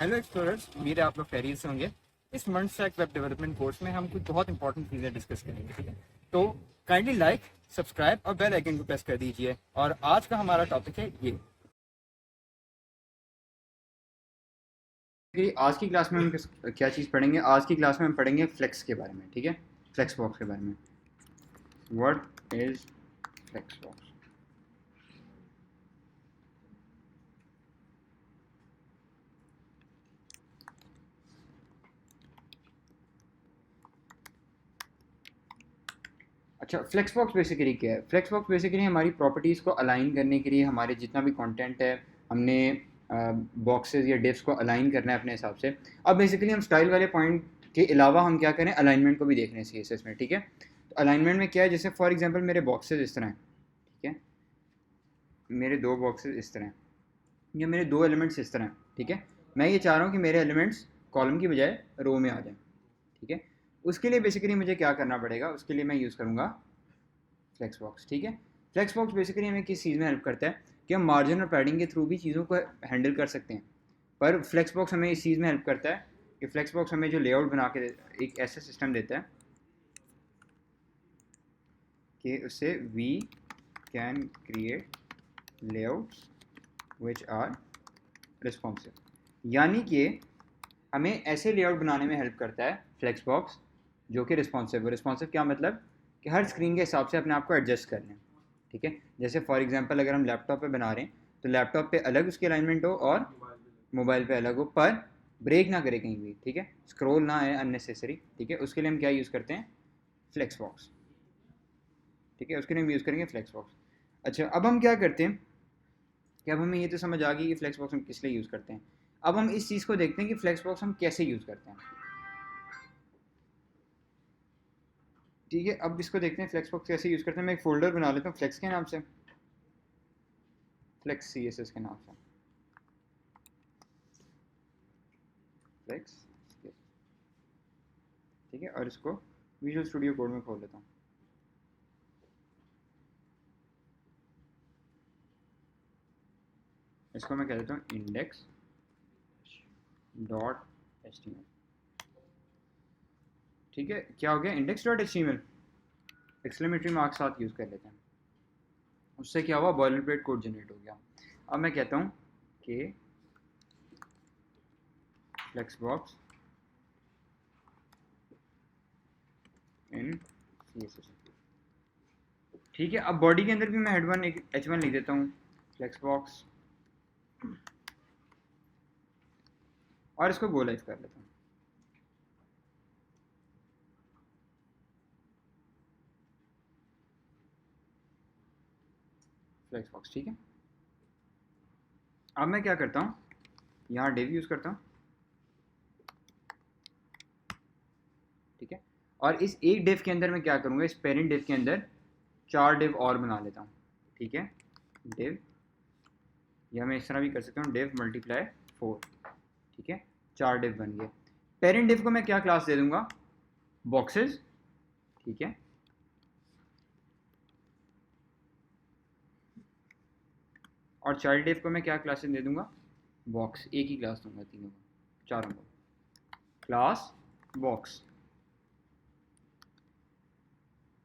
Hello explorers, उम्मीद है आप लोग खैरियत से होंगे। इस month stack web development course में हम कुछ बहुत इंपॉर्टेंट चीज़ें डिस्कस करेंगे, ठीक है। तो काइंडली लाइक, सब्सक्राइब और बेल आइकन को प्रेस कर दीजिए। और आज का हमारा टॉपिक है ये। आज की क्लास में हम क्या चीज़ पढ़ेंगे। आज की क्लास में हम पढ़ेंगे फ्लेक्स के बारे में, ठीक है। फ्लेक्स बॉक्स के बारे में। What is flex box? अच्छा, फ्लेक्स बॉक्स बेसिकली क्या है? फ्लेक्स बॉक्स बेसिकली हमारी प्रॉपर्टीज़ को अलाइन करने के लिए, हमारे जितना भी कंटेंट है हमने बॉक्सेस या डिव्स को अलाइन करना है अपने हिसाब से। अब बेसिकली हम स्टाइल वाले पॉइंट के अलावा हम क्या करें, अलाइनमेंट को भी देख रहे हैं CSS में, ठीक है। तो अलाइनमेंट में क्या है, जैसे फॉर एग्जांपल मेरे बॉक्सेस इस तरह हैं, ठीक है। मेरे दो बॉक्सेस इस तरह हैं या मेरे दो एलिमेंट्स इस तरह हैं, ठीक है। मैं ये चाह रहा हूँ कि मेरे एलिमेंट्स कॉलम की बजाय रो में आ जाएं, ठीक है। उसके लिए बेसिकली मुझे क्या करना पड़ेगा, उसके लिए मैं यूज़ करूँगा फ्लेक्स बॉक्स, ठीक है। फ्लेक्स बॉक्स बेसिकली हमें किस चीज़ में हेल्प करता है कि हम मार्जिन और पैडिंग के थ्रू भी चीज़ों को हैंडल कर सकते हैं। पर फ्लेक्स बॉक्स हमें इस चीज़ में हेल्प करता है कि फ्लेक्स बॉक्स हमें जो लेआउट बना के एक ऐसा सिस्टम देता है कि उससे we can create layouts which are responsive. यानी कि हमें ऐसे लेआउट बनाने में हेल्प करता है फ्लेक्स बॉक्स जो कि रिस्पॉन्सिव। रिस्पॉन्सिव क्या मतलब कि हर स्क्रीन के हिसाब से अपने आप को एडजस्ट कर लें, ठीक है। जैसे फॉर एग्जांपल अगर हम लैपटॉप पे बना रहे हैं तो लैपटॉप पे अलग उसकी अलाइनमेंट हो और मोबाइल पे अलग हो, पर ब्रेक ना करे कहीं भी, ठीक है। स्क्रॉल ना आए अननेसेसरी, ठीक है। उसके लिए हम क्या यूज़ करते हैं, फ्लेक्स बॉक्स, ठीक है। उसके लिए हम यूज़ करेंगे फ्लेक्स बॉक्स। अच्छा, अब हम क्या करते हैं कि अब हमें ये तो समझ आ गई कि फ्लेक्स बॉक्स हम किस लिए यूज़ करते हैं। अब हम इस चीज़ को देखते हैं कि फ्लेक्स बॉक्स हम कैसे यूज़ करते हैं, ठीक है। अब इसको देखते हैं फ्लेक्स बॉक्स कैसे यूज़ करते हैं। मैं एक फोल्डर बना लेता हूँ फ्लेक्स के नाम से, फ्लेक्स CSS के नाम से, फ्लेक्स, ठीक है। और इसको विजुअल स्टूडियो कोड में खोल लेता हूँ। इसको मैं कह देता हूँ इंडेक्स डॉट HTML, ठीक है। क्या हो गया, index dot HTML exclamatory mark साथ यूज़ कर लेते हैं। उससे क्या हुआ, बॉयलर प्लेट कोड जनरेट हो गया। अब मैं कहता हूँ कि फ्लेक्स बॉक्स इन CSS, ठीक है। अब बॉडी के अंदर भी मैं हेड1 एक H1 लिख देता हूँ, फ्लेक्स बॉक्स, और इसको गो लाइव कर लेता हूँ। फ्लेक्स बॉक्स, ठीक है। अब मैं क्या करता हूँ, यहाँ डिव यूज़ करता हूँ, ठीक है। और इस एक डिव के अंदर मैं क्या करूँगा, इस पेरेंट डिव के अंदर 4 डिव और बना लेता हूँ, ठीक है। डिव, या मैं इस तरह भी कर सकता हूँ, डिव मल्टीप्लाई 4, ठीक है। 4 डिव बन गए। पेरेंट डिव को मैं क्या क्लास दे दूंगा, बॉक्सेस, ठीक है। और चाइल्ड डिव को मैं क्या क्लासेस दे दूंगा, बॉक्स। एक ही क्लास दूंगा तीनों को, चारों को, क्लास बॉक्स।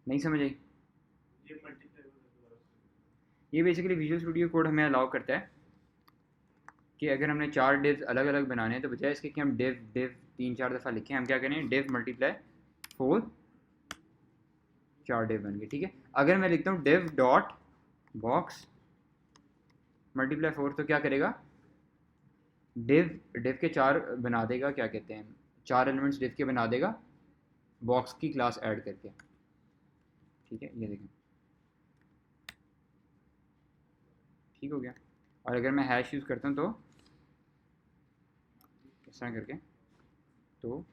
नहीं समझ आई? ये बेसिकली विजुअल स्टूडियो कोड हमें अलाउ करता है कि अगर हमने 4 डिव्स अलग अलग बनाने हैं तो बजाय इसके कि हम डिव डिव 3-4 दफ़ा लिखें, हम क्या करें, डिव मल्टीप्लाई 4, 4 डिव बन गए, ठीक है। अगर मैं लिखता हूँ डिव डॉट बॉक्स मल्टीप्लाई 4 तो क्या करेगा, डिव डिव के 4 बना देगा, क्या कहते हैं, 4 एलिमेंट्स डिव के बना देगा बॉक्स की क्लास ऐड करके, ठीक है। ये देखें, ठीक हो गया। और अगर मैं हैश यूज़ करता हूँ तो इस तरह करके, तो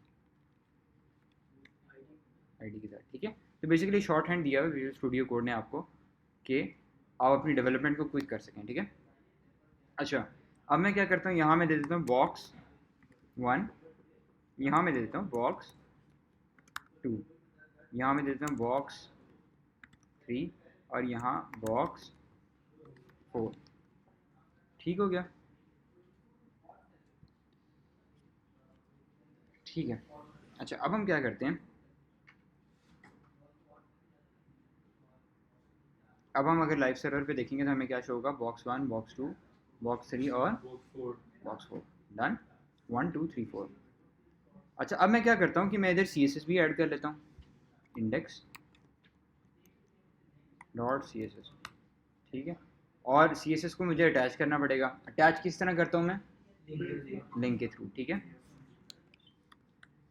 आईडी के साथ, ठीक है। तो बेसिकली शॉर्ट हैंड दिया हुआ विजुअल स्टूडियो कोड ने आपको कि आप अपनी डेवलपमेंट को क्विक कर सकें, ठीक है। अच्छा, अब मैं क्या करता हूँ, यहाँ मैं दे देता हूँ बॉक्स 1, यहाँ मैं दे देता हूँ बॉक्स 2, यहाँ मैं दे देता हूँ बॉक्स 3, और यहाँ बॉक्स 4, ठीक हो गया। ठीक है। अच्छा, अब हम क्या करते हैं, अब हम अगर लाइव सर्वर पे देखेंगे तो हमें क्या शो होगा, बॉक्स 1, बॉक्स 2, बॉक्स 3 और बॉक्स 4। डन, 1 2 3 4। अच्छा, अब मैं क्या करता हूँ कि मैं इधर सी एस एस भी ऐड कर लेता हूँ, index dot C S S. ठीक है, और सी एस एस को मुझे अटैच करना पड़ेगा। अटैच किस तरह करता हूँ मैं, लिंक के थ्रू। ठीक है,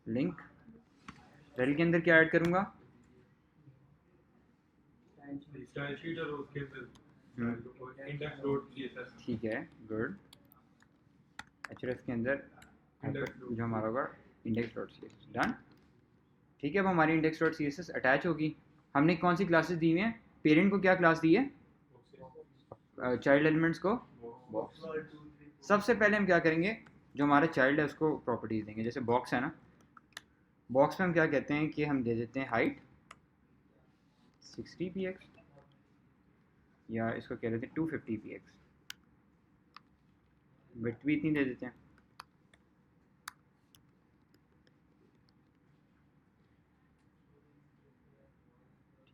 लिंक रेल के अंदर क्या ऐड करूँगा, स्टाइल शीट और उसके इंडेक्स डॉट सीएसएस। ठीक है, गुड। एचरेफ के अंदर जो हमारा होगा index dot C S S. Done. ठीक है, अब हमारी index dot C S S attach होगी। हमने कौन सी क्लासेस दी हुई हैं, पेरेंट को क्या क्लास दी है, चाइल्ड एलिमेंट्स को बॉक्स। सबसे पहले हम क्या करेंगे, जो हमारा चाइल्ड है उसको प्रॉपर्टीज देंगे। जैसे बॉक्स है ना, बॉक्स में हम क्या कहते हैं कि हम दे देते हैं हाइट 60 px, या इसको कह देते हैं 250 px, विड्थ भी इतनी दे देते हैं।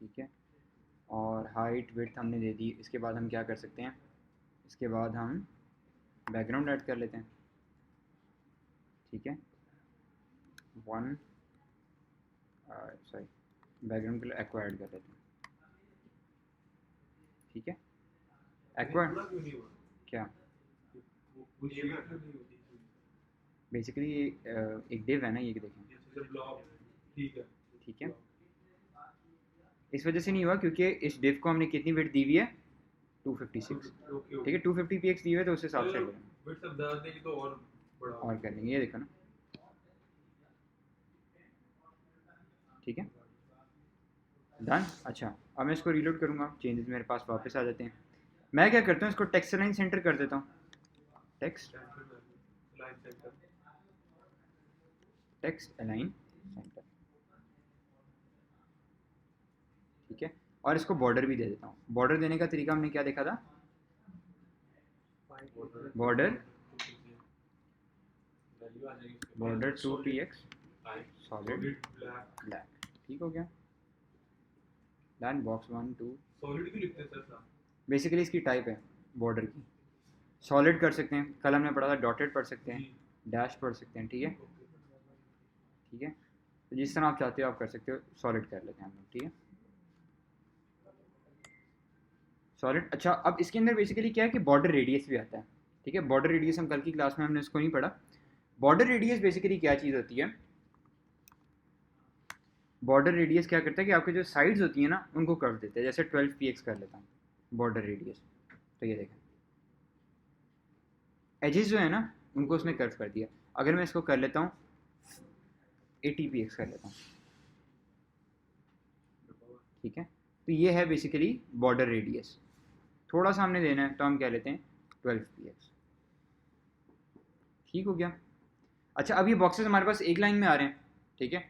ठीक है, और हाइट विड्थ हमने दे दी। इसके बाद हम क्या कर सकते हैं, इसके बाद हम बैकग्राउंड ऐड कर लेते हैं। ठीक है, 1 सॉरी, बैकग्राउंड के लिए एक्वा ऐड कर लेते हैं। ठीक है, एक्वा क्या, बेसिकली एक डिव है ना ये, देखें। ठीक है, इस वजह से नहीं हुआ क्योंकि इस डिव को हमने कितनी विड्थ दी हुई है, 256। ठीक है, 250 px दी हुई है तो उस हिसाब से और कर लेंगे। ये देखो ना, ठीक है, डन। अच्छा, अब मैं इसको रीलोड करूँगा, चेंजेस मेरे पास वापस आ जाते हैं। मैं क्या करता हूँ, इसको टेक्स्ट लाइन सेंटर कर देता हूँ, टेक्स्ट अलाइन सेंटर। ठीक है, और इसको बॉर्डर भी दे देता हूँ। बॉर्डर देने का तरीका हमने क्या देखा था, बॉर्डर 2 px सॉलिड ब्लैक। ठीक हो गया, डन। बॉक्स 1 2 सॉलिड भी लिखते हैं सर, बेसिकली इसकी टाइप है बॉर्डर की, सॉलिड कर सकते हैं, कल हमने पढ़ा था डॉटेड पढ़ सकते हैं, डैश पढ़ सकते हैं। ठीक है, ठीक है, तो जिस तरह आप चाहते हो आप कर सकते हो। सॉलिड कर लेते हैं हम लोग। ठीक है, सॉलिड। अच्छा, अब इसके अंदर बेसिकली क्या है कि बॉर्डर रेडियस भी आता है। ठीक है, बॉर्डर रेडियस हम कल की क्लास में हमने इसको नहीं पढ़ा। बॉर्डर रेडियस बेसिकली क्या चीज़ होती है, बॉर्डर रेडियस क्या करता है कि आपके जो साइड्स होती हैं ना उनको कर्व देते हैं। जैसे 12 px कर लेता हूँ बॉर्डर रेडियस, तो ये देखें एजेस जो है ना उनको उसने कर्व कर दिया। अगर मैं इसको कर लेता हूँ 80 px कर लेता हूँ। ठीक है, तो ये है बेसिकली बॉर्डर रेडियस। थोड़ा सा हमने देना है तो हम कह लेते हैं 12 px। ठीक हो गया। अच्छा, अब ये बॉक्सेस हमारे पास एक लाइन में आ रहे हैं। ठीक है,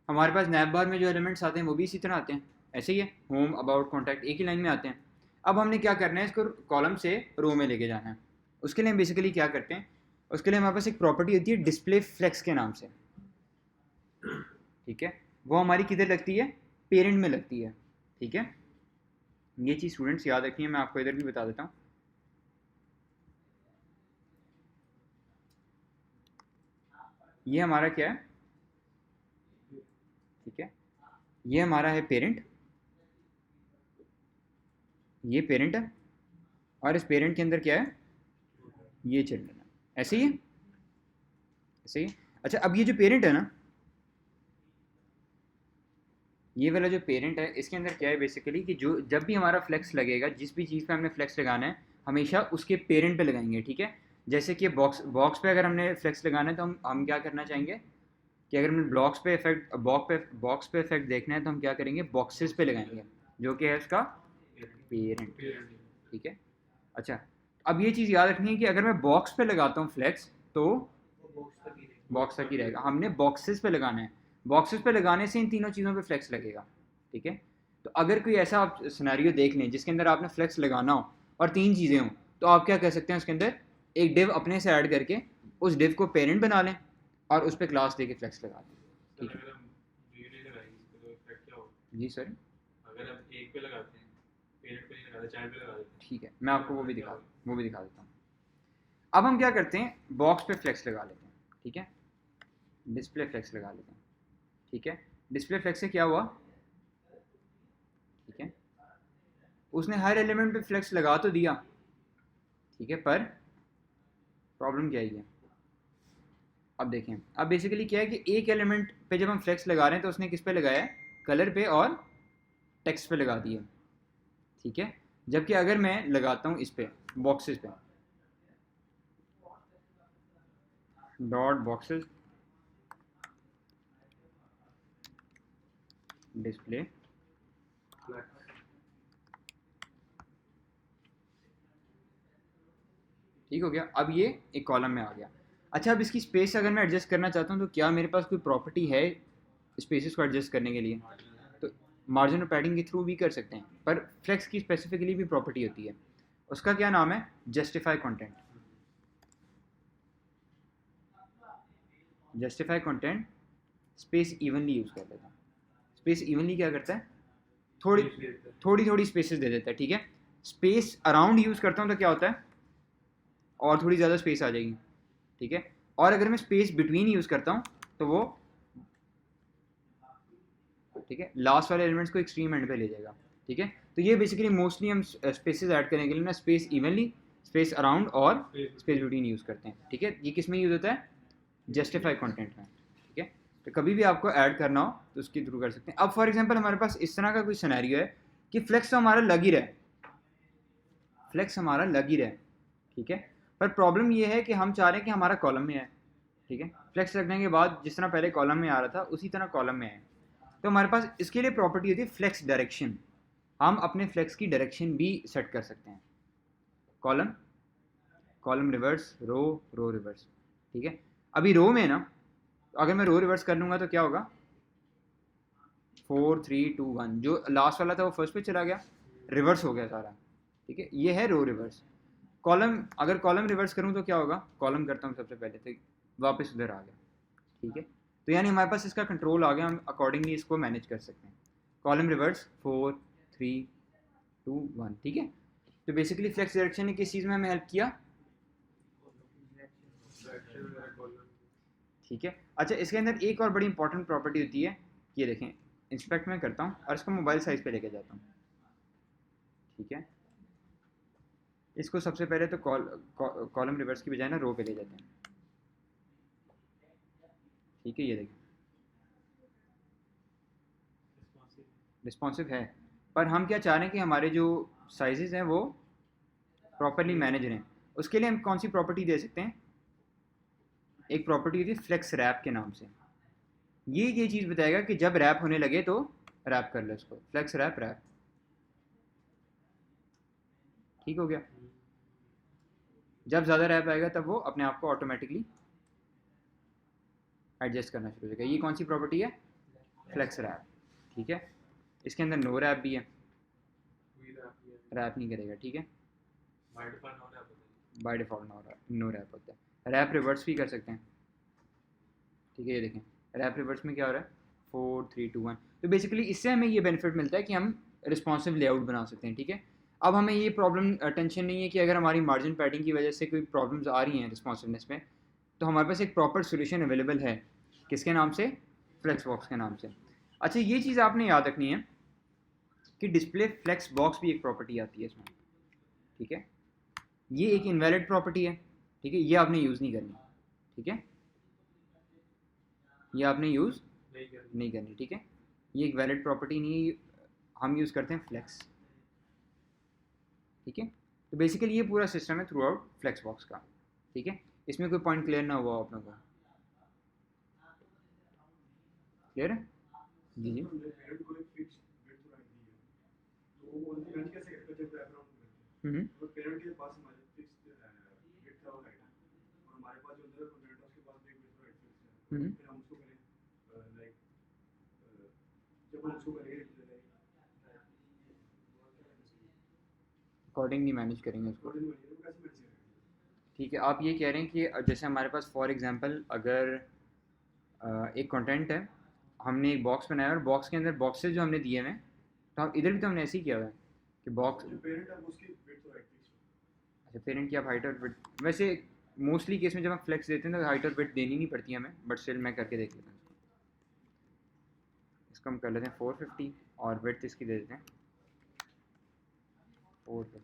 हमारे पास नैब बार में जो एलिमेंट्स आते हैं वो भी इसी तरह आते हैं, ऐसे ही है, होम अबाउट कॉन्टैक्ट एक ही लाइन में आते हैं। अब हमने क्या करना है, इसको कॉलम से रो में लेके जाना है। उसके लिए हम बेसिकली क्या करते हैं, उसके लिए हमारे पास एक प्रॉपर्टी होती है डिस्प्ले फ्लेक्स के नाम से। ठीक है, वो हमारी किधर लगती है, पेरेंट में लगती है। ठीक है, ये चीज़ स्टूडेंट्स याद रखिए, मैं आपको इधर भी बता देता हूँ। ये हमारा क्या है, ठीक है, ये हमारा है पेरेंट, ये पेरेंट है, और इस पेरेंट के अंदर क्या है, ये चिल्ड्रन है। ऐसे ही है, ऐसे ही। अच्छा, अब ये जो पेरेंट है ना, ये वाला जो पेरेंट है इसके अंदर क्या है बेसिकली कि जो जब भी हमारा फ्लेक्स लगेगा, जिस भी चीज़ पे हमने फ्लेक्स लगाना है हमेशा उसके पेरेंट पे लगाएंगे। ठीक है, जैसे कि बॉक्स पे अगर हमने फ्लेक्स लगाना है तो हम क्या करना चाहेंगे कि अगर हमें बॉक्स पे इफेक्ट देखना है तो हम क्या करेंगे, बॉक्सेस पे लगाएंगे, जो कि है उसका पेरेंट। ठीक है, अच्छा, अब ये चीज़ याद रखनी है कि अगर मैं बॉक्स पे लगाता हूँ फ्लेक्स तो बॉक्स तक ही रहेगा। हमने बॉक्सेस पे लगाना है, बॉक्सेस पे लगाने से इन तीनों चीज़ों पे फ्लेक्स लगेगा। ठीक है, तो अगर कोई ऐसा आप सिनेरियो देख लें जिसके अंदर आपने फ्लेक्स लगाना हो और तीन चीज़ें हों, तो आप क्या कर सकते हैं, उसके अंदर एक डिव अपने से ऐड करके उस डिव को पेरेंट बना लें, और उस पर क्लास दे के फ्लेक्स लगा दें। सर ठीक है अगर हम वी नहीं लगाएंगे इसमें तो इफेक्ट क्या होगा? जी सर। अगर हम एक पे लगाते हैं, पेरेंट पे नहीं लगाते, चाइल्ड पे लगा देते हैं, ठीक है, मैं आपको वो भी क्या दिखा होगा? देता हूँ। अब हम क्या करते हैं, बॉक्स पे फ्लेक्स लगा लेते हैं। ठीक है, डिस्प्ले फ्लेक्स लगा लेते हैं। ठीक है, डिस्प्ले फ्लेक्स से क्या हुआ, ठीक है, उसने हर एलिमेंट पे फ्लेक्स लगा तो दिया, ठीक है, पर प्रॉब्लम क्या है, अब देखें, अब बेसिकली क्या है कि एक एलिमेंट पे जब हम फ्लेक्स लगा रहे हैं तो उसने किस पे लगाया है, कलर पे और टेक्स्ट पे लगा दिया। ठीक है, जबकि अगर मैं लगाता हूँ इस पे बॉक्सेस पे, डॉट बॉक्सेस डिस्प्ले, ठीक हो गया, अब ये एक कॉलम में आ गया। अच्छा, अब इसकी स्पेस अगर मैं एडजस्ट करना चाहता हूँ तो क्या मेरे पास कोई प्रॉपर्टी है स्पेसेस को एडजस्ट करने के लिए, तो मार्जिन और पैडिंग के थ्रू भी कर सकते हैं, पर फ्लेक्स की स्पेसिफिकली भी प्रॉपर्टी होती है, उसका क्या नाम है, justify content. Justify content space evenly use कर लेता है। स्पेस इवनली क्या करता है, थोड़ी थोड़ी स्पेसेस दे देता है। ठीक है, स्पेस अराउंड यूज़ करता हूँ तो क्या होता है, और थोड़ी ज़्यादा स्पेस आ जाएगी। ठीक है, और अगर मैं स्पेस बिटवीन यूज़ करता हूँ तो वो, ठीक है, लास्ट वाले एलिमेंट्स को एक्सट्रीम एंड पे ले जाएगा। ठीक है, तो ये बेसिकली मोस्टली हम स्पेसेस ऐड करने के लिए ना स्पेस इवनली, स्पेस अराउंड और स्पेस बिटवीन यूज़ करते हैं। ठीक है, ये किस में यूज़ होता है, जस्टिफाई कंटेंट में। ठीक है, तो कभी भी आपको ऐड करना हो तो उसके थ्रू कर सकते हैं। अब फॉर एग्जांपल हमारे पास इस तरह का कोई सिनेरियो है कि फ्लेक्स तो हमारा लग ही रहा है, फ्लेक्स हमारा लग ही रहा है। ठीक है, पर प्रॉब्लम ये है कि हम चाह रहे हैं कि हमारा कॉलम में आए। ठीक है, फ्लेक्स लगने के बाद जिस तरह पहले कॉलम में आ रहा था उसी तरह कॉलम में आए, तो हमारे पास इसके लिए प्रॉपर्टी होती है फ्लेक्स डायरेक्शन। हम अपने फ्लेक्स की डायरेक्शन भी सेट कर सकते हैं, कॉलम, कॉलम रिवर्स, रो, रो रिवर्स। ठीक है, अभी रो में ना, अगर मैं रो रिवर्स कर लूँगा तो क्या होगा, 4 3 2 1, जो लास्ट वाला था वो फर्स्ट पे चला गया, रिवर्स हो गया सारा। ठीक है, ये है रो रिवर्स। कॉलम, अगर कॉलम रिवर्स करूँ तो क्या होगा, कॉलम करता हूँ सबसे पहले तो वापस उधर आ गया। ठीक है, तो यानी हमारे पास इसका कंट्रोल आ गया, हम अकॉर्डिंगली इसको मैनेज कर सकते हैं। Column reverse 4 3 2 1। ठीक है, तो बेसिकली फ्लेक्स डायरेक्शन ने किस चीज़ में हमें हेल्प किया। ठीक है, अच्छा, इसके अंदर एक और बड़ी इंपॉर्टेंट प्रॉपर्टी होती है, ये देखें, इंस्पेक्ट में करता हूँ और इसको मोबाइल साइज़ पे लेके जाता हूँ। ठीक है, इसको सबसे पहले तो कॉलम रिवर्स की बजाय ना रो पे ले जाते हैं। ठीक है, ये देखें रिस्पॉन्सिव है, पर हम क्या चाह रहे हैं कि हमारे जो साइजेस हैं वो प्रॉपरली मैनेज रहें। उसके लिए हम कौन सी प्रॉपर्टी दे सकते हैं, एक प्रॉपर्टी होती है फ्लेक्स रैप के नाम से। ये चीज़ बताएगा कि जब रैप होने लगे तो रैप कर लो इसको, फ्लेक्स रैप रैप। ठीक हो गया, जब ज़्यादा रैप आएगा तब वो अपने आप को ऑटोमेटिकली एडजस्ट करना शुरू हो जाएगा। ये कौन सी प्रॉपर्टी है, फ्लेक्स रैप। ठीक है, इसके अंदर नो रैप भी है, रैप नहीं करेगा। ठीक है, बाय डिफ़ॉल्ट नो रैप होता है। रैप रिवर्स भी कर सकते हैं। ठीक है, ये देखें, रैप रिवर्स में क्या हो रहा है, 4 3 2 1। तो बेसिकली इससे हमें ये बेनिफिट मिलता है कि हम रिस्पॉन्सिव लेआउट बना सकते हैं। ठीक है, अब हमें ये प्रॉब्लम टेंशन नहीं है कि अगर हमारी मार्जिन पैडिंग की वजह से कोई प्रॉब्लम्स आ रही हैं रिस्पॉन्सिवनेस में, तो हमारे पास एक प्रॉपर सोल्यूशन अवेलेबल है, किसके नाम से, फ्लेक्स बॉक्स के नाम से। अच्छा, ये चीज़ आपने याद रखनी है कि डिस्प्ले फ्लेक्स बॉक्स भी एक प्रॉपर्टी आती है इसमें। ठीक है, ये एक इनवैलिड प्रॉपर्टी है। ठीक है, ये आपने यूज़ नहीं करनी। ठीक है, ये आपने यूज़ नहीं करनी। ठीक है, ये एक वैलिड प्रॉपर्टी नहीं है, हम यूज़ करते हैं फ्लेक्स। ठीक है, तो बेसिकली ये पूरा सिस्टम है थ्रू आउट फ्लेक्स बॉक्स का। ठीक है, इसमें कोई पॉइंट क्लियर ना हुआ आप लोगों को, क्लियर है जी जी। हम्म हम्म अकॉर्डिंगली मैनेज करेंगे उसको। ठीक है, आप ये कह रहे हैं कि जैसे हमारे पास फॉर एग्जांपल अगर एक कंटेंट है, हमने एक बॉक्स बनाया और बॉक्स के अंदर बॉक्सेस जो हमने दिए हुए हैं, तो हम इधर भी तो हमने ऐसे ही किया हुआ है कि बॉक्स, अच्छा पेरेंट की आप हाइट और विड्थ, वैसे मोस्टली केस में जब हम फ्लेक्स देते हैं तो हाइट और विड्थ देनी नहीं पड़ती हमें, बट स्टिल मैं करके देख लेता हूँ इसको हम कर लेते हैं 450 और विड्थ इसकी दे देते हैं 450।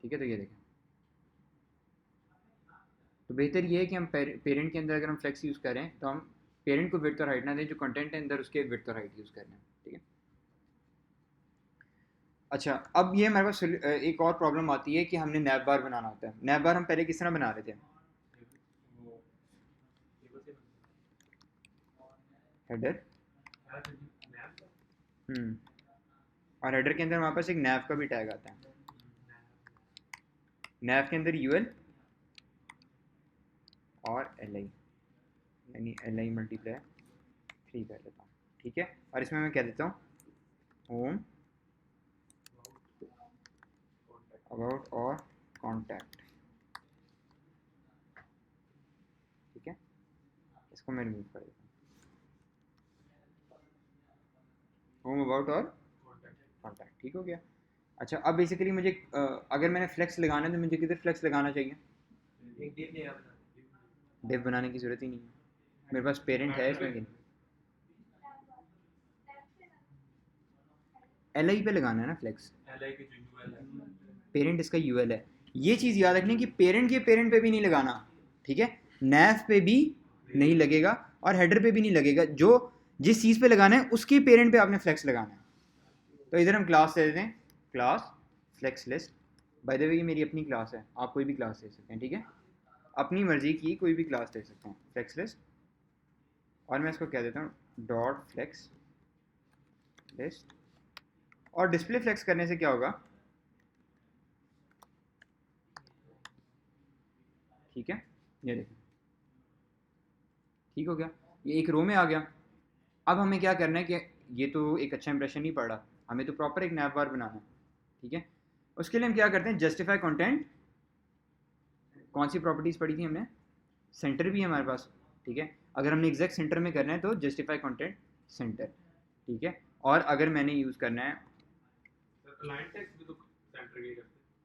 ठीक है, तो ये देखें, तो बेहतर ये है कि हम पेरेंट के अंदर अगर हम फ्लेक्स यूज़ करें तो हम पेरेंट को विड्थ और हाइट ना दें, जो कंटेंट है अंदर उसके विड्थ और हाइट यूज़ करना है। ठीक है, अच्छा अब ये हमारे पास एक और प्रॉब्लम आती है कि हमने नैब बार बनाना होता है। नैब बार हम पहले किस तरह बना रहे थे, हेडर, और हेडर के अंदर हमारे पास एक नैव का भी टैग आता है, नैव के अंदर यूएल और एल आई, यानी एल आई मल्टीप्लाई 3 कर लेता हूँ। ठीक है, और इसमें मैं कह देता हूँ होम, अबाउट और कॉन्टैक्ट। ठीक है, इसको मैं रिमूव कर देता हूँ, होम अबाउट और कॉन्टैक्ट। ठीक हो गया। अच्छा अब बेसिकली मुझे अगर मैंने फ्लेक्स लगाना है तो मुझे किधर फ्लेक्स लगाना चाहिए, डिव बनाने की ज़रूरत ही नहीं है, मेरे पास पेरेंट है इसमें कि नहीं, एल आई पे लगाना है ना फ्लेक्स, पेरेंट इसका यूएल है। ये चीज़ याद रखनी कि पेरेंट के पेरेंट पे भी नहीं लगाना, ठीक है, नैफ पे भी नहीं लगेगा और हेडर पे भी नहीं लगेगा, जो जिस चीज़ पे लगाना है उसके पेरेंट पे आपने फ्लेक्स लगाना है। तो इधर हम क्लास दे देते हैं, class flex list, by the way ये मेरी अपनी क्लास है, आप कोई भी क्लास दे सकते हैं। ठीक है, अपनी मर्जी की कोई भी क्लास दे सकते हैं, फ्लेक्स लिस्ट, और मैं इसको कह देता हूँ डॉट फ्लेक्स लिस्ट। और डिस्प्ले फ्लेक्स करने से क्या होगा, ठीक है, ये देखो ठीक हो गया, ये एक रो में आ गया। अब हमें क्या करना है कि ये तो एक अच्छा इंप्रेशन नहीं पड़ रहा, हमें तो प्रॉपर एक नैव बार बनाना है। ठीक है, उसके लिए हम क्या करते हैं, जस्टिफाई कंटेंट, कौन सी प्रॉपर्टीज़ पढ़ी थी हमने, सेंटर भी है हमारे पास। ठीक है, अगर हमने एग्जैक्ट सेंटर में करना है तो जस्टिफाई कंटेंट सेंटर। ठीक है, और अगर मैंने यूज़ करना है,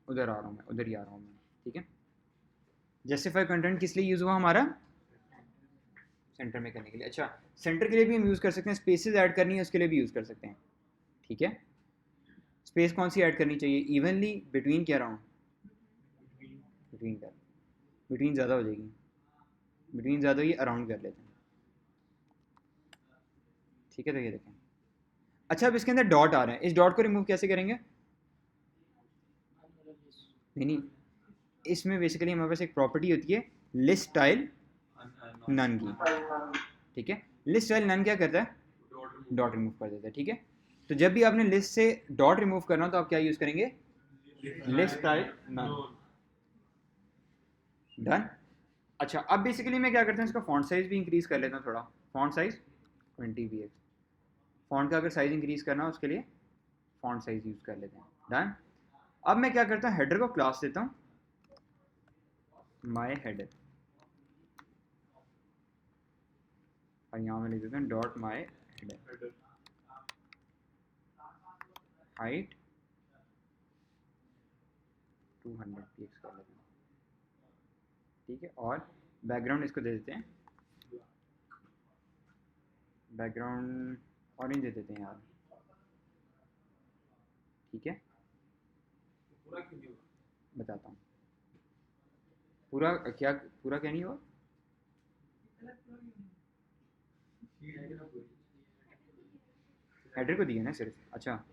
उधर आ रहा हूँ मैं, उधर ही आ रहा हूँ मैं। ठीक है, जस्टिफाई कंटेंट किस लिए यूज़ हुआ हमारा, सेंटर में करने के लिए। अच्छा सेंटर के लिए भी हम यूज़ कर सकते हैं, स्पेसेस ऐड करनी है उसके लिए भी यूज़ कर सकते हैं। ठीक है, स्पेस कौन सी ऐड करनी चाहिए, इवनली बिटवीन कह रहा हूँ, बिटवीन कर, बिटवीन ज़्यादा हो जाएगी, बिटवीन ज़्यादा ही अराउंड कर लेते हैं। ठीक है, तो ये देखें, अच्छा अब इसके अंदर डॉट आ रहा है, इस डॉट को रिमूव कैसे करेंगे, नहीं इसमें बेसिकली हमारे पास एक प्रॉपर्टी होती है लिस्ट स्टाइल नन की। ठीक है, लिस्ट स्टाइल नन क्या करता है, डॉट रिमूव कर देता है। ठीक है, तो जब भी आपने लिस्ट से डॉट रिमूव करना हो तो आप क्या यूज़ करेंगे, लिस्ट स्टाइल नन, डन। अच्छा अब बेसिकली मैं क्या करता हूँ, इसका फॉन्ट साइज भी इंक्रीज़ कर लेता हूँ थोड़ा, फॉन्ट साइज 20 px, फॉन्ट का अगर साइज इंक्रीज़ करना हो उसके लिए फॉन्ट साइज यूज़ कर लेते हैं, डन। अब मैं क्या करता हूँ, हेडर को क्लास देता हूँ माई हेडर, और यहाँ में लिख देता हूँ डॉट माई हेडर, हाइट 200 px कर लेते हैं। ठीक है, और बैकग्राउंड इसको दे देते हैं, बैकग्राउंड ऑरेंज दे देते हैं यार। ठीक है, बताता हूँ पूरा क्या, पूरा क्या नहीं हुआ, हेडर को दिया ना सिर्फ, अच्छा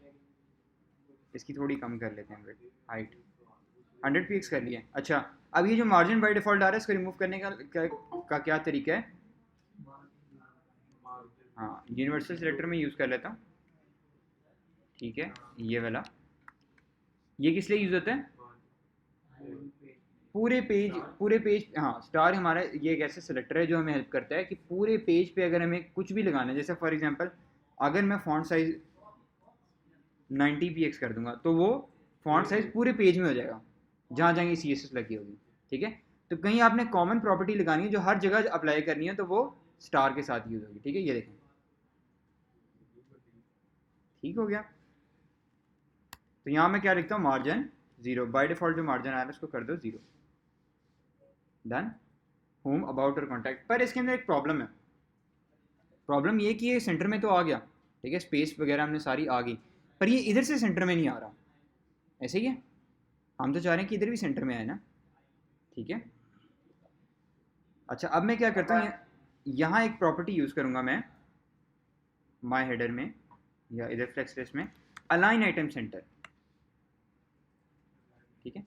इसकी थोड़ी कम कर लेते हैं हाइट, 100 px कर लिया। अच्छा अब ये जो मार्जिन बाय डिफ़ॉल्ट आ रहा है इसको रिमूव करने का क्या तरीका है, हाँ यूनिवर्सल सिलेक्टर में यूज़ कर लेता हूँ। ठीक है, ये वाला, ये किस लिए यूज़ होता है, पूरे पेज, हाँ स्टार हमारा ये एक ऐसा सिलेक्टर है जो हमें हेल्प करता है कि पूरे पेज पे अगर हमें कुछ भी लगाना है, जैसे फॉर एग्जांपल अगर मैं फॉन्ट साइज 90 px कर दूंगा तो वो फॉन्ट साइज पूरे पेज में हो जाएगा जहाँ जहाँ ये CSS लगी होगी। ठीक है, तो कहीं आपने कॉमन प्रॉपर्टी लगानी है जो हर जगह अप्लाई करनी है, तो वो स्टार के साथ यूज़ होगी। ठीक है, ये देखें, ठीक हो गया। तो यहाँ मैं क्या लिखता हूँ, मार्जिन 0, बाय डिफॉल्ट जो मार्जिन आया है उसको कर दो 0। डन। होम, अबाउट और कॉन्टैक्ट। पर इसके अंदर एक प्रॉब्लम है। प्रॉब्लम ये कि ये सेंटर में तो आ गया, ठीक है, स्पेस वगैरह हमने सारी आ गई, पर ये इधर से सेंटर में नहीं आ रहा। ऐसे ही है, हम तो चाह रहे हैं कि इधर भी सेंटर में आए ना। ठीक है, अच्छा अब मैं क्या करता हूँ, यहाँ एक प्रॉपर्टी यूज़ करूँगा मैं माई हेडर में या इधर फ्लेक्स लिस्ट में, अलाइन आइटम सेंटर। ठीक है,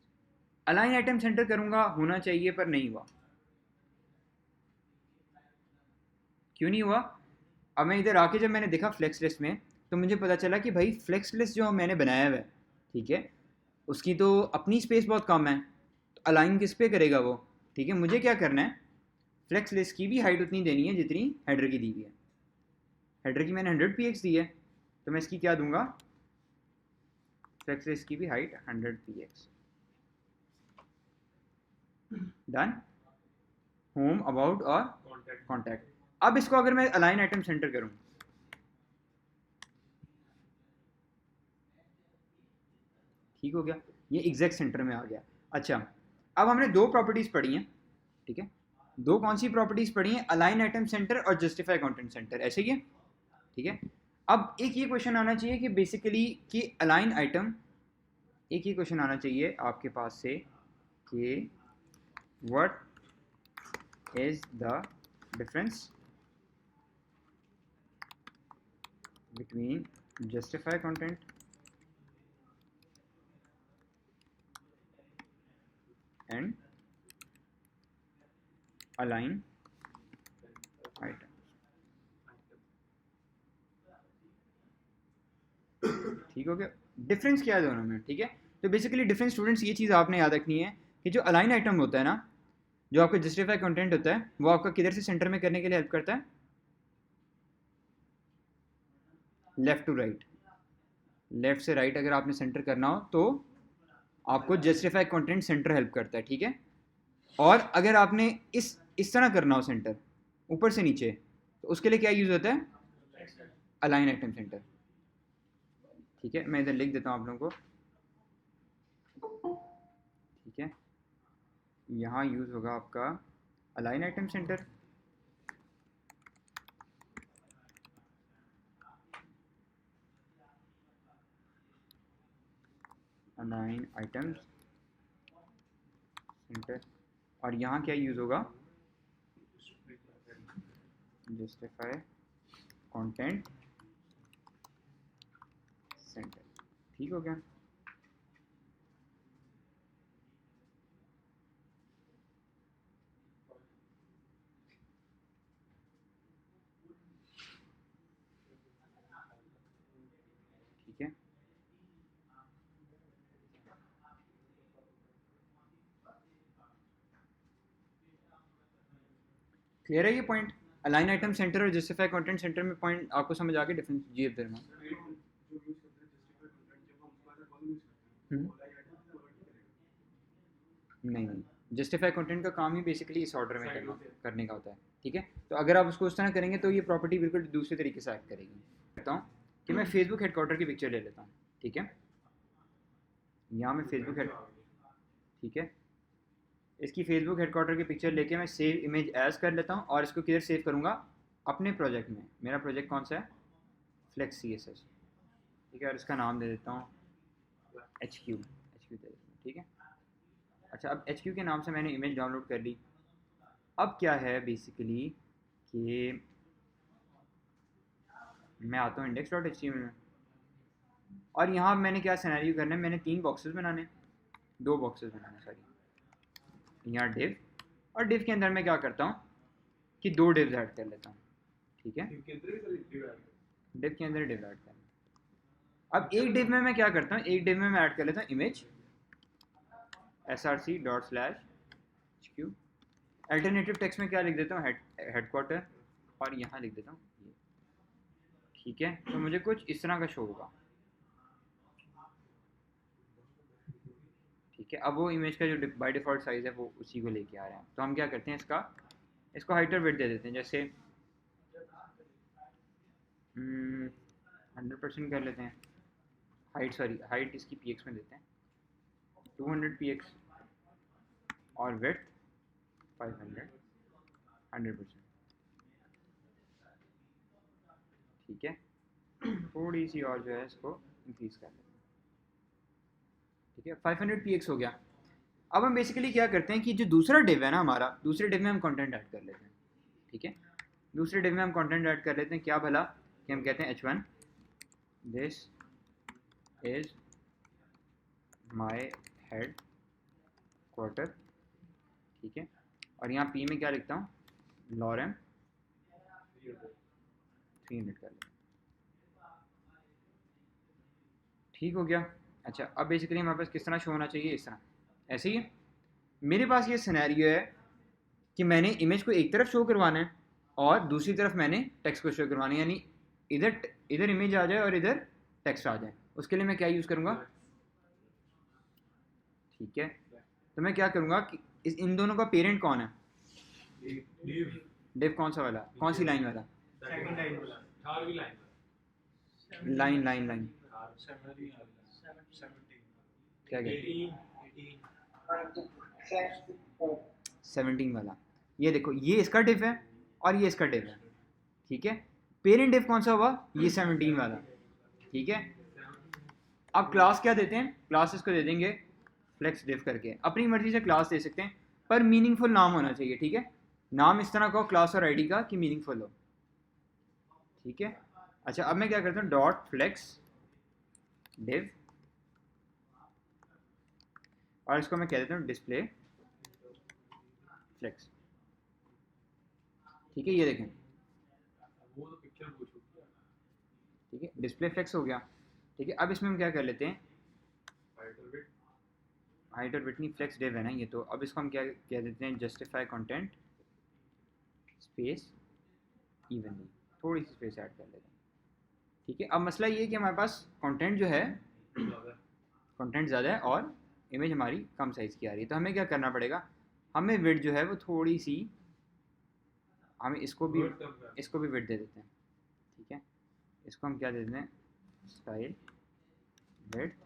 अलाइन आइटम सेंटर करूँगा, होना चाहिए पर नहीं हुआ। क्यों नहीं हुआ? अब मैं इधर आके जब मैंने देखा फ्लेक्स लिस्ट में, तो मुझे पता चला कि भाई फ्लेक्स लिस्ट जो मैंने बनाया हुआ है, ठीक है, उसकी तो अपनी स्पेस बहुत कम है, तो अलाइन किस पे करेगा वो? ठीक है, मुझे क्या करना है, फ्लेक्स लिस्ट की भी हाइट उतनी देनी है जितनी हेडर की दी हुई है। हेडर की मैंने 100 px दी है, तो मैं इसकी क्या दूंगा, फ्लेक्स लिस्ट की भी height 100 px। Done. Home, about और कॉन्टैक्ट। कॉन्टैक्ट। अब इसको अगर मैं अलाइन आइटम सेंटर करूँ, ठीक हो गया, ये एग्जैक्ट सेंटर में आ गया। अच्छा, अब हमने दो प्रॉपर्टीज पढ़ी हैं, ठीक है, दो कौन सी प्रॉपर्टीज पढ़ी हैं, अलाइन आइटम सेंटर और जस्टिफाई कंटेंट सेंटर, ऐसे ही है। ठीक है, अब एक ये क्वेश्चन आना चाहिए कि बेसिकली कि अलाइन आइटम, एक ये क्वेश्चन आना चाहिए आपके पास से कि what is the difference between justify content and align item. ठीक हो गया, डिफरेंस क्या है दोनों में? ठीक है, तो बेसिकली डिफरेंस स्टूडेंट्स ये चीज़ आपने याद रखनी है कि जो अलाइन आइटम होता है ना, जो आपका जस्टिफाई कंटेंट होता है, वो आपका किधर से सेंटर में करने के लिए हेल्प करता है, लेफ्ट टू राइट। लेफ्ट से राइट अगर आपने सेंटर करना हो तो आपको जस्टिफाई कंटेंट सेंटर हेल्प करता है। ठीक है, और अगर आपने इस तरह करना हो सेंटर, ऊपर से नीचे, तो उसके लिए क्या यूज़ होता है, अलाइन आइटम सेंटर। ठीक है, मैं इधर लिख देता हूँ आप लोगों को। ठीक है, यहाँ यूज़ होगा आपका align item centre. Align items centre, और यहाँ क्या यूज़ होगा, जस्टिफाई कंटेंट सेंटर। ठीक हो गया, ठीक है, क्लियर है ये पॉइंट? अलाइन आइटम सेंटर और जस्टिफाई कंटेंट सेंटर में पॉइंट आपको समझ आ गया डिफरेंस? जी अब्दुल रहमान। जो यूज करते हैं जस्टिफाई कंटेंट, जब हम उसका कॉलम यूज करते हैं हम्म, तो लाइक आइटम प्रोवाइड करेगा। नहीं, जस्टिफाई कंटेंट का काम ही बेसिकली इस ऑर्डर में साइड होते हैं। करने का होता है। ठीक है, तो अगर आप उसको उस तरह करेंगे तो ये प्रॉपर्टी बिल्कुल दूसरे तरीके से एक्ट करेगी। कहता हूँ कि मैं फेसबुक हेडक्वार्टर की पिक्चर ले लेता हूँ। ठीक है, यहाँ मैं फेसबुक हेड, ठीक है, इसकी फेसबुक हेडक्वार्टर की पिक्चर लेके मैं सेव इमेज एज कर लेता हूँ, और इसको किधर सेव करूँगा, अपने प्रोजेक्ट में। मेरा प्रोजेक्ट कौन सा है, फ्लेक्स CSS। ठीक है, और इसका नाम दे देता हूँ HQ दे देता हूँ। ठीक है, अच्छा अब HQ के नाम से मैंने इमेज डाउनलोड कर ली। अब क्या है बेसिकली कि मैं आता हूँ index.html में, और यहाँ मैंने क्या सिनेरियो करना है, मैंने 3 बॉक्सेस बनाने, 2 बॉक्सेस बनाने सॉरी, यहाँ डिव, और डिव के अंदर मैं क्या करता हूँ कि 2 डिव्स ऐड कर लेता हूँ। ठीक है, के अंदर भी सारी डिवाइड डिव के अंदर डिव ऐड करना। अब एक डिव में मैं क्या करता हूँ, एक डिव में मैं ऐड कर लेता हूँ इमेज src./hq। अल्टरनेटिव टेक्स्ट में क्या लिख देता हूँ, हेडक्वार्टर, और यहाँ लिख देता हूँ ये। ठीक है, तो मुझे कुछ इस तरह का शो होगा। ठीक है, अब वो इमेज का जो बाय डिफ़ॉल्ट साइज़ है वो उसी को लेके आ रहे हैं। तो हम क्या करते हैं, इसको हाइट और विड्थ दे देते हैं, जैसे 100% कर लेते हैं। हाइट इसकी px में देते हैं 200 px और विड्थ 500 100%। ठीक है, थोड़ी सी और जो है इसको इंक्रीज़ कर लेते हैं। ठीक है, 500 px हो गया। अब हम बेसिकली क्या करते हैं कि जो दूसरा डिव है ना हमारा, दूसरे डिव में हम कंटेंट ऐड कर लेते हैं। ठीक है, दूसरे डिव में हम कंटेंट ऐड कर लेते हैं। क्या भला कि हम कहते हैं h1 this is my head quarter. ठीक है, और यहाँ p में क्या लिखता हूँ, लॉरम 300 कर लेते हैं। ठीक हो गया। अच्छा, अब बेसिकली हमारे पास किस तरह शो होना चाहिए, इस तरह ऐसे ही है। मेरे पास ये सिनेरियो है कि मैंने इमेज को एक तरफ शो करवाना है और दूसरी तरफ मैंने टेक्स्ट को शो करवाना है, यानी इधर इधर इमेज आ जाए और इधर टेक्स्ट आ जाए। उसके लिए मैं क्या यूज़ करूँगा, ठीक है, तो मैं क्या करूँगा कि इन दोनों का पेरेंट कौन है, div डिव कौन सा वाला, कौन सी लाइन वाला, second line वाला चार की line लाइन लाइन लाइन 17 क्या कहते हैं, 18 17 वाला। ये देखो, ये इसका डिव है और ये इसका डिव है। ठीक है, पेरेंट डिव कौन सा हुआ, ये 17 वाला। ठीक है, अब क्लास क्या देते हैं, क्लास इसको दे देंगे फ्लेक्स डिव करके। अपनी मर्जी से क्लास दे सकते हैं पर मीनिंगफुल नाम होना चाहिए। ठीक है, नाम इस तरह का हो क्लास और आईडी का कि मीनिंगफुल हो। ठीक है, अच्छा अब मैं क्या करता हूँ, डॉट फ्लेक्स डिव और इसको मैं कह देता हूँ डिस्प्ले फ्लेक्स। ठीक है, ये देखें, वो तो पिक्चर पूछो ठीक है, डिस्प्ले फ्लेक्स हो गया। ठीक है, अब इसमें हम क्या कर लेते हैं, टाइटल बिट हाइट और विड्थ फ्लेक्स डिव है ना ये, तो अब इसको हम क्या कह देते हैं, जस्टिफाई कंटेंट स्पेस इवनली, थोड़ी सी स्पेस ऐड कर लेते हैं। ठीक है, अब मसला ये है कि हमारे पास कंटेंट जो है, ज़्यादा कंटेंट ज़्यादा है और इमेज हमारी कम साइज़ की आ रही है। तो हमें क्या करना पड़ेगा, हमें विड्थ जो है वो थोड़ी सी, हमें इसको भी Word कम कर विड्थ दे देते हैं। ठीक है, इसको हम क्या दे देते हैं, स्टाइल विड्थ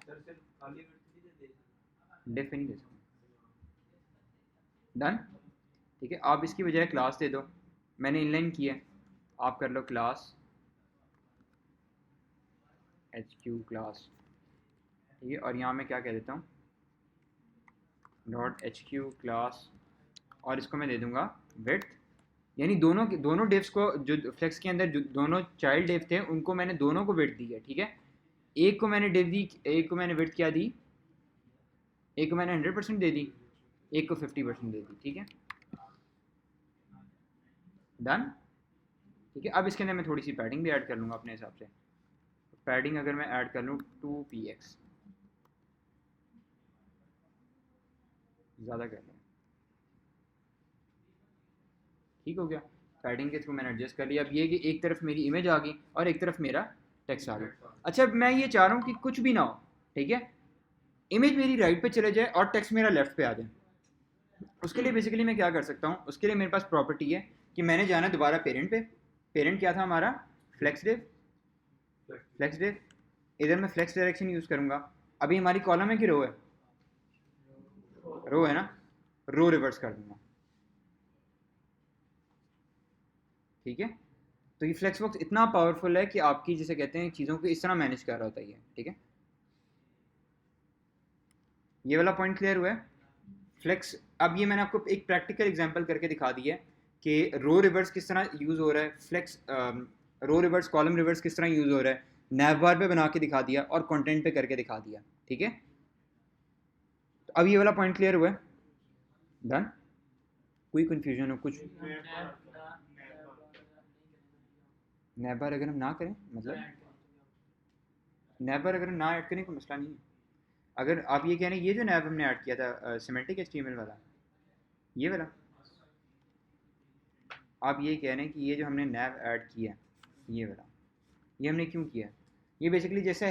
सर सिर्फ खाली वर्ड नहीं दे डिफ नहीं दे सकते। डन। ठीक है, आप इसकी बजाय क्लास दे दो, मैंने इनलाइन किया है, आप कर लो क्लास एच क्यू क्लास। ठीक है, और यहाँ मैं क्या कह देता हूँ, डॉट एच क्यू क्लास और इसको मैं दे दूँगा विड्थ, यानी दोनों डिव्स को, जो फ्लेक्स के अंदर जो दोनों चाइल्ड डिव थे उनको मैंने दोनों को विड्थ दी है। ठीक है, एक को मैंने डिव दी, एक को मैंने विड्थ क्या दी, एक को मैंने 100% दे दी, एक को 50% दे दी। ठीक है, डन। ठीक है, अब इसके अंदर मैं थोड़ी सी पैडिंग भी ऐड कर लूँगा अपने हिसाब से। पैडिंग अगर मैं ऐड कर लूँ 2px, ज़्यादा कर लूँ, ठीक हो गया। पैडिंग के थ्रू मैंने एडजस्ट कर लिया। अब ये कि एक तरफ मेरी इमेज आ गई और एक तरफ मेरा टेक्स्ट आ गया। अच्छा, अब मैं ये चाह रहा हूँ कि कुछ भी ना हो, ठीक है, इमेज मेरी राइट पे चले जाए और टेक्स्ट मेरा लेफ्ट पे आ जाए। उसके लिए बेसिकली मैं क्या कर सकता हूँ, उसके लिए मेरे पास प्रॉपर्टी है कि मैंने जाना दोबारा पेरेंट पे। पेरेंट क्या था हमारा, फ्लेक्स डिव, फ्लेक्स डिव, इधर मैं फ्लेक्स डायरेक्शन यूज़ करूँगा। अभी हमारी कॉलम है कि रो है, रो है ना, रो रिवर्स कर दूंगा। ठीक है, तो ये फ्लेक्स बॉक्स इतना पावरफुल है कि आपकी, जिसे कहते हैं, चीज़ों को इस तरह मैनेज कर रहा होता है। ठीक है, ये वाला पॉइंट क्लियर हुआ है। फ्लेक्स, अब ये मैंने आपको एक प्रैक्टिकल एग्जांपल करके दिखा दिया है कि रो रिवर्स किस तरह यूज़ हो रहा है, फ्लेक्स रो रिवर्स, कॉलम रिवर्स किस तरह यूज़ हो रहा है, नैव बार पे बना के दिखा दिया और कंटेंट पे करके दिखा दिया। ठीक है, तो अब ये वाला पॉइंट क्लियर हुआ है, डन। कोई कन्फ्यूजन हो कुछ, नैव बार अगर हम ना करें, मतलब नैव बार अगर हम ना ऐड करें कोई मसला नहीं है। अगर आप ये कह रहे हैं, ये जो नैव हमने ऐड किया था सिमेंटिक एचटीएमएल वाला, ये वाला, आप ये कह रहे हैं कि ये जो हमने नैव ऐड किया, ये वाला, ये हमने क्यों किया, ये बेसिकली जैसे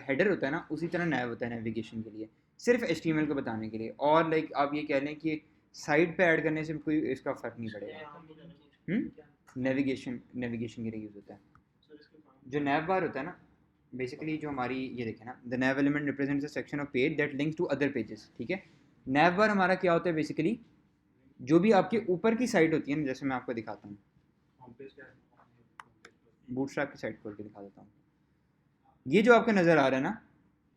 हेडर होता है ना, उसी तरह नैव होता है नेविगेशन के लिए, सिर्फ HTML को बताने के लिए। और लाइक आप ये कह लें कि साइड पे ऐड करने से कोई इसका फ़र्क नहीं पड़ेगा। नेविगेशन के लिए यूज़ होता है। जो नैव बार होता है ना, बेसिकली जो हमारी ये देखें ना, the nav element represents a section of page that links to other pages. ठीक है, नैव बार हमारा क्या होता है बेसिकली, जो भी आपके ऊपर की साइड होती है ना, जैसे मैं आपको दिखाता हूँ, बूटस्ट्रैप की साइड खोल के दिखा देता हूँ। ये जो आपको नज़र आ रहा है ना,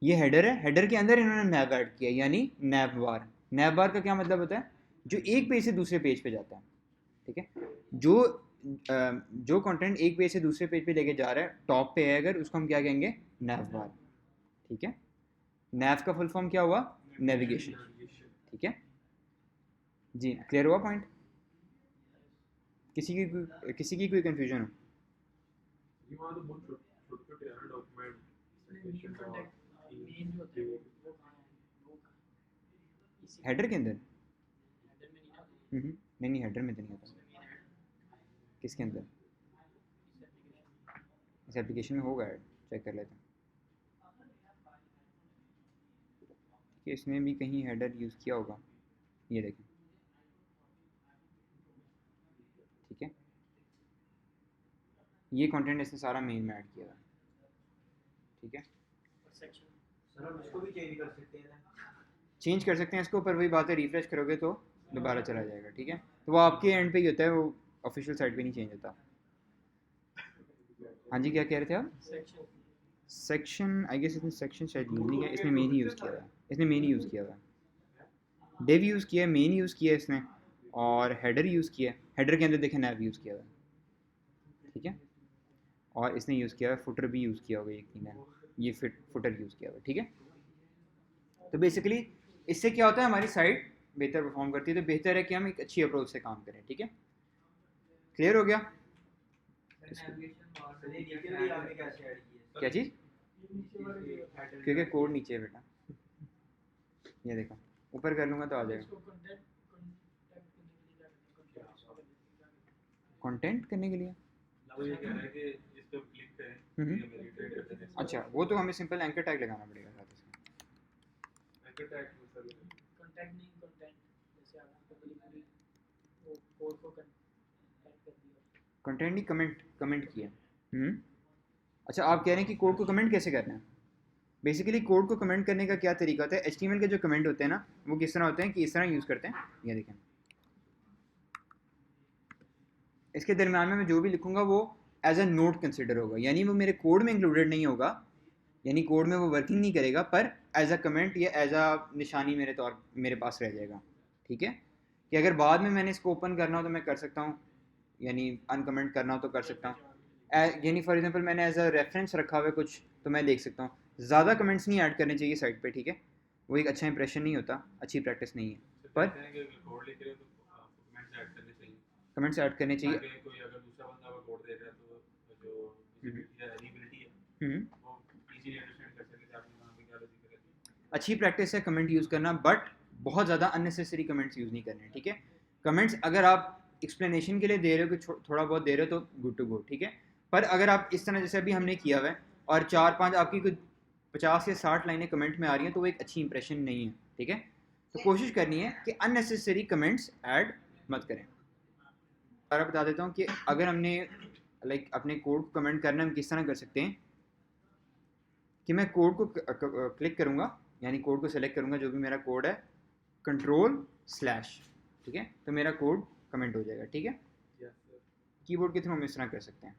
ये हेडर है, हेडर के अंदर इन्होंने नैव ऐड किया, यानी नैव बार। नैव बार का क्या मतलब होता है, जो एक पेज से दूसरे पेज पे जाता है। ठीक है, जो कंटेंट एक पेज से दूसरे पेज पे लेके जा रहा है, टॉप पे है अगर, उसको हम क्या कहेंगे, नैव बार। ठीक है, नैव का फुल फॉर्म क्या हुआ, नेविगेशन। ठीक है जी, क्लियर हुआ पॉइंट? किसी की कोई कंफ्यूजन हो? You want to put your document section or header के अंदर? नहीं, हेडर में तो नहीं आता। किसके अंदर? इस एप्लीकेशन में होगा ऐड, चेक कर लेते हैं कि इसने भी कहीं हेडर यूज़ किया होगा। ये देखें, ठीक है, ये कंटेंट इसने सारा मेन में ऐड किया हुआ है। ठीक है, इसको भी चेंज कर सकते हैं। चेंज कर सकते हैं इसको, पर वही बात है, रिफ्रेश करोगे तो दोबारा चला जाएगा। ठीक है, तो वो आपके एंड पे ही होता है, वो ऑफिशियल साइट पे नहीं चेंज होता। हाँ जी, क्या कह रहे थे आप? सेक्शन, आई गेस इसने सेक्शन शायद यूज़ नहीं किया, इसने मेन ही यूज़ किया हुआ है। इसने मेन ही यूज़ किया हुआ है, डेव यूज़ किया है, मेन यूज़ किया है इसने, और हेडर यूज़ किया है। हेडर के अंदर देखें नैव यूज़ किया हुआ है। ठीक है, और इसने यूज़ किया हुआ है, फुटर भी यूज़ किया होगा, यकीन है, ये फुटर यूज़ किया हुआ है। ठीक है, तो बेसिकली इससे क्या होता है, हमारी साइट बेहतर परफॉर्म करती है। तो बेहतर है कि हम एक अच्छी अप्रोच से काम करें। ठीक है, क्लियर हो गया? क्या चीज़? क्योंकि कोड नीचे है बेटा, ये देखो, ऊपर कर लूँगा तो आ जाएगा। कंटेंट करने के लिए वो ये कह रहा है कि इस पे क्लिक करें, ये मेरी ट्रेड कर देने। अच्छा, वो तो हमें सिंपल एंकर टैग लगाना पड़ेगा साथ इसमें। एंकर टैग मतलब कंटेंट नहीं, कंटेंट जैसे आपने पूरी वो कोड को कंटेंट कर दिया, कंटेंट नहीं, कमेंट किया। अच्छा, आप कह रहे हैं कि कोड को कमेंट कैसे करना है? बेसिकली कोड को कमेंट करने का क्या तरीका होता है, HTML के जो कमेंट होते हैं ना, वो किस तरह होते हैं कि इस तरह यूज़ करते हैं। ये देखें, इसके दरम्यान में मैं जो भी लिखूंगा वो एज अ नोट कंसिडर होगा, यानी वो मेरे कोड में इंक्लूडेड नहीं होगा, यानी कोड में वो वर्किंग नहीं करेगा, पर एज अ कमेंट या एज अ निशानी मेरे पास रह जाएगा। ठीक है, कि अगर बाद में मैंने इसको ओपन करना हो तो मैं कर सकता हूँ, यानी अनकमेंट करना हो तो कर सकता हूँ। यानी फॉर एग्जांपल मैंने एज अ रेफरेंस रखा हुआ है कुछ, तो मैं देख सकता हूँ। ज़्यादा कमेंट्स नहीं ऐड करने चाहिए साइट पे। ठीक है, वो एक अच्छा इंप्रेशन नहीं होता, अच्छी प्रैक्टिस नहीं है। पर कोड लिख रहे हो तो कमेंट्स ऐड करने चाहिए। कमेंट्स ऐड करने चाहिए। ताकि कोई अगर दूसरा बंदा वो कोड देख रहा है तो जो विजिबिलिटी है, रीडेबिलिटी है, हम्म, वो इजीली अंडरस्टैंड कर सके कि आपने वहाँ पे क्या लॉजिक है। अच्छी प्रैक्टिस है कमेंट यूज़ करना, बट बहुत ज़्यादा अननेसेसरी कमेंट्स यूज़ नहीं करने। ठीक है, कमेंट्स अगर आप एक्सप्लेनेशन के लिए दे रहे हो कि थोड़ा बहुत दे रहे हो तो गुड टू गो। ठीक है, पर अगर आप इस तरह जैसे अभी हमने किया हुआ है और 4-5 आपकी कुछ 50 या 60 लाइनें कमेंट में आ रही हैं, तो वो एक अच्छी इंप्रेशन नहीं है। ठीक है, तो कोशिश करनी है कि अननेसेसरी कमेंट्स ऐड मत करें। और बता देता हूँ कि अगर हमने लाइक अपने कोड को कमेंट करना हम किस तरह कर सकते हैं, कि मैं कोड को क्लिक करूँगा, यानी कोड को सेलेक्ट करूँगा, जो भी मेरा कोड है, कंट्रोल/, ठीक है, तो मेरा कोड कमेंट हो जाएगा। ठीक है, कीबोर्ड के थ्रू हम इस तरह कर सकते हैं।